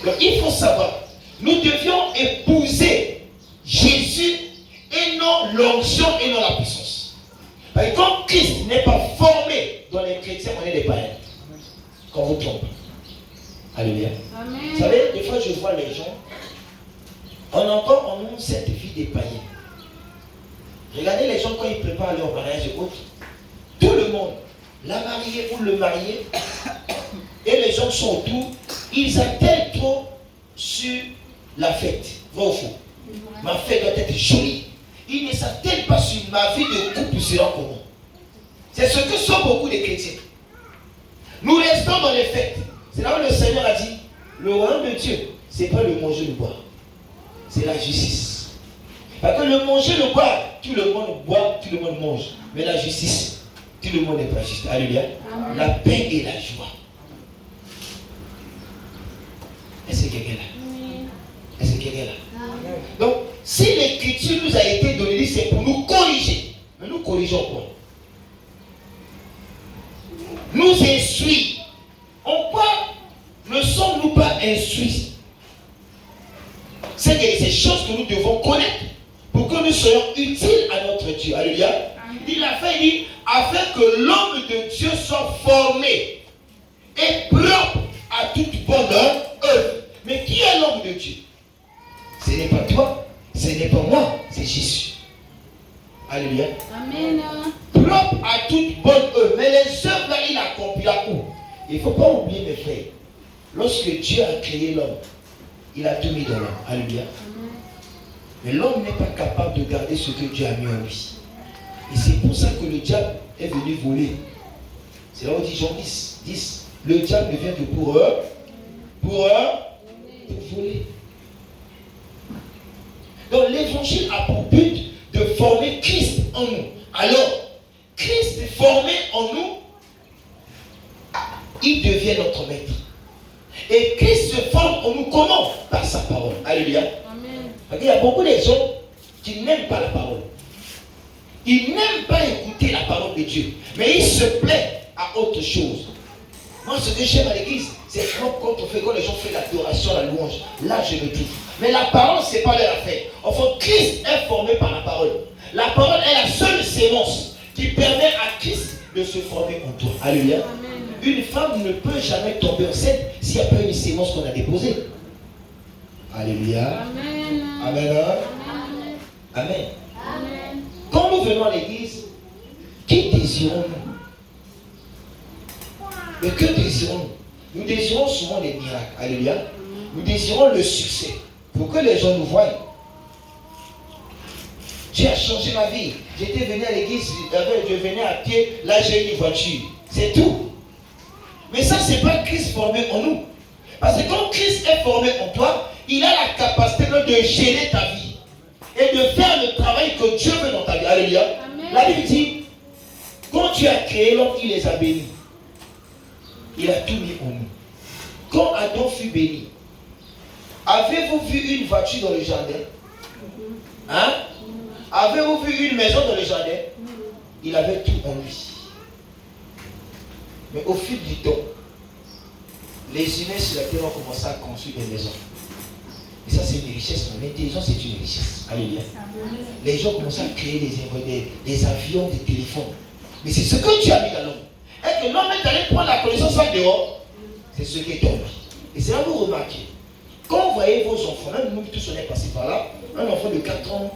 Donc il faut savoir, nous devions épouser Jésus et non l'onction et non la puissance. Parce que comme Christ n'est pas formé dans les chrétiens, on est des païens. Quand vous trompez. Alléluia. Vous savez, des fois je vois les gens, on a encore en nous cette vie des païens. Regardez les gens quand ils préparent leur mariage et autres. Tout le monde, la mariée ou le marié, et les gens sont autour, ils attellent trop sur la fête. Vrai ou faux? Ma fête doit être jolie. Ils ne s'attellent pas sur ma vie de couple sera comment. C'est ce que sont beaucoup de chrétiens. Nous restons dans les fêtes. C'est là où le Seigneur a dit, le royaume de Dieu, ce n'est pas le manger, le boire. C'est la justice. Parce que le manger, le boire, tout le monde boit, tout le monde mange. Mais la justice, tout le monde n'est pas juste. Alléluia. La paix et la joie. Est-ce que quelqu'un est là? Est-ce que quelqu'un est là? Donc, si l'écriture nous a été donnée, c'est pour nous corriger. Mais nous corrigeons quoi? Nous instruire. En quoi ne sommes-nous pas instruits? C'est ces choses que nous devons connaître pour que nous soyons utiles à notre Dieu. Alléluia. Il a fait, il dit, afin que l'homme de Dieu soit formé et propre à toute bonne œuvre. Mais qui est l'homme de Dieu? Ce n'est pas toi, ce n'est pas moi, c'est Jésus. Alléluia. Amen. Propre à toute bonne œuvre. Mais les œuvres là, il accomplira où? Il ne faut pas oublier, mes frères, lorsque Dieu a créé l'homme, il a tout mis dans l'homme. Alléluia. Mais l'homme n'est pas capable de garder ce que Dieu a mis en lui. Et c'est pour ça que le diable est venu voler. C'est là où dit Jean 10. Le diable ne vient que pour voler. Donc l'évangile a pour but de former Christ en nous. Alors, Christ formé en nous, il devient notre maître. Et Christ se forme en nous comment? Par sa parole. Alléluia. Amen. Parce qu'il y a beaucoup de gens qui n'aiment pas la parole. Ils n'aiment pas écouter la parole de Dieu. Mais ils se plaisent à autre chose. Moi, ce que j'aime à l'église, c'est quand les gens font l'adoration, la louange. Là, je me trouve. Mais la parole, ce n'est pas leur affaire. Enfin, Christ est formé par la parole. La parole est la seule sémence qui permet à Christ de se former en toi. Alléluia. Amen. Une femme ne peut jamais tomber enceinte s'il n'y a pas une sémence qu'on a déposée. Alléluia. Amen. Amen. Amen. Amen. Amen. Quand nous venons à l'église, qui désirons-nous? Mais que désirons-nous? Nous désirons souvent les miracles. Alléluia. Nous désirons le succès. Pour que les gens nous voient. Dieu a changé ma vie. J'étais venu à l'église, je venais à pied, là j'ai une voiture. C'est tout. Mais ça, ce n'est pas Christ formé en nous. Parce que quand Christ est formé en toi, il a la capacité de gérer ta vie. Et de faire le travail que Dieu veut dans ta vie. Alléluia. Amen. La Bible dit, quand Dieu a créé l'homme, il les a bénis. Il a tout mis en nous. Quand Adam fut béni, avez-vous vu une voiture dans le jardin? Hein? Avez-vous vu une maison dans le jardin? Il avait tout en lui. Mais au fil du temps, les humains sur la terre ont commencé à construire des maisons. Et ça, c'est une richesse. L'intelligence, c'est une richesse. Alléluia. Les gens commencent à créer des avions, des téléphones. Mais c'est ce que Dieu a mis dans l'homme. Et que l'homme est allé prendre la connaissance là dehors, c'est ce qui est tombé. Et c'est là que vous remarquez. Quand vous voyez vos enfants, même nous tous on est passés par là, un enfant de 4 ans,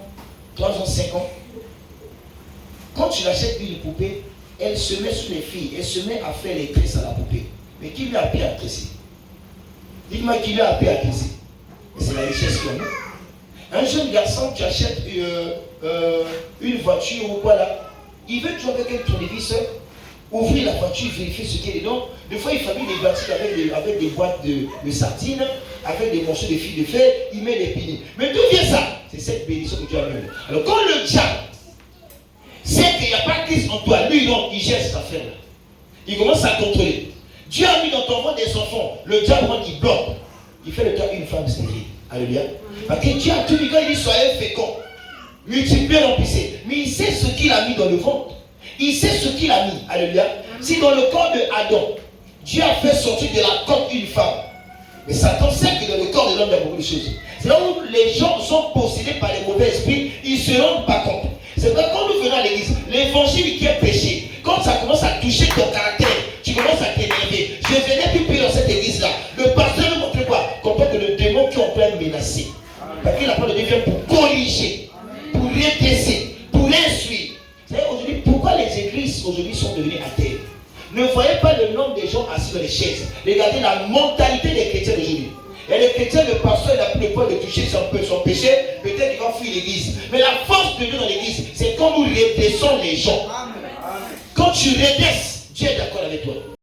3 ans, 5 ans, quand tu l'achètes une poupée, elle se met sous les filles, elle se met à faire les tresses à la poupée. Mais qui lui a appris à tresser? Dites-moi qui lui a appris à tresser. C'est la richesse qu'on a. Un jeune garçon qui achète une voiture ou quoi là, il veut toujours avec un tournevis, ouvrir la voiture, vérifier ce qu'il y a dedans. Des fois, il fabrique des voitures avec des boîtes de sardines, avec des morceaux de fil de fer, il met des piliers. Mais d'où vient ça? C'est cette bénédiction que Dieu a mis. Alors, quand le diable sait qu'il n'y a pas Christ en toi, lui, non, il gère cette affaire-là. Il commence à contrôler. Dieu a mis dans ton ventre des enfants. Le diable, il bloque. Il fait de toi une femme stérile. Alléluia. Parce que Dieu a tout dit quand il dit soyez féconds, multipliez, remplissez. Mais il sait ce qu'il a mis dans le ventre. Il sait ce qu'il a mis. Alléluia. Si dans le corps de Adam, Dieu a fait sortir de la côte une femme, Mais Satan sait que dans le corps de l'homme, il y a beaucoup de choses. C'est là où les gens sont possédés par les mauvais esprits, ils ne se rendent pas compte. C'est vrai, quand nous venons à l'église, l'évangile qui est péché, quand ça commence à toucher ton caractère, tu commences à t'énerver. Je venais plus dans cette église-là. Le pasteur nous montre quoi? Comprends que le démon qui est en train de menacer. Parce que la parole de Dieu vient pour corriger, pour redresser, pour instruire. Vous savez, aujourd'hui, pourquoi les églises aujourd'hui sont devenues athées? Ne voyez pas le nombre de gens assis dans les chaises. Regardez la mentalité des chrétiens d'aujourd'hui. Et les chrétiens, le pasteur n'a plus le point de toucher son péché, peut-être qu'il va fuir l'église. Mais la force de Dieu dans l'église, c'est quand nous redressons les gens. Quand tu redresses, Dieu est d'accord avec toi.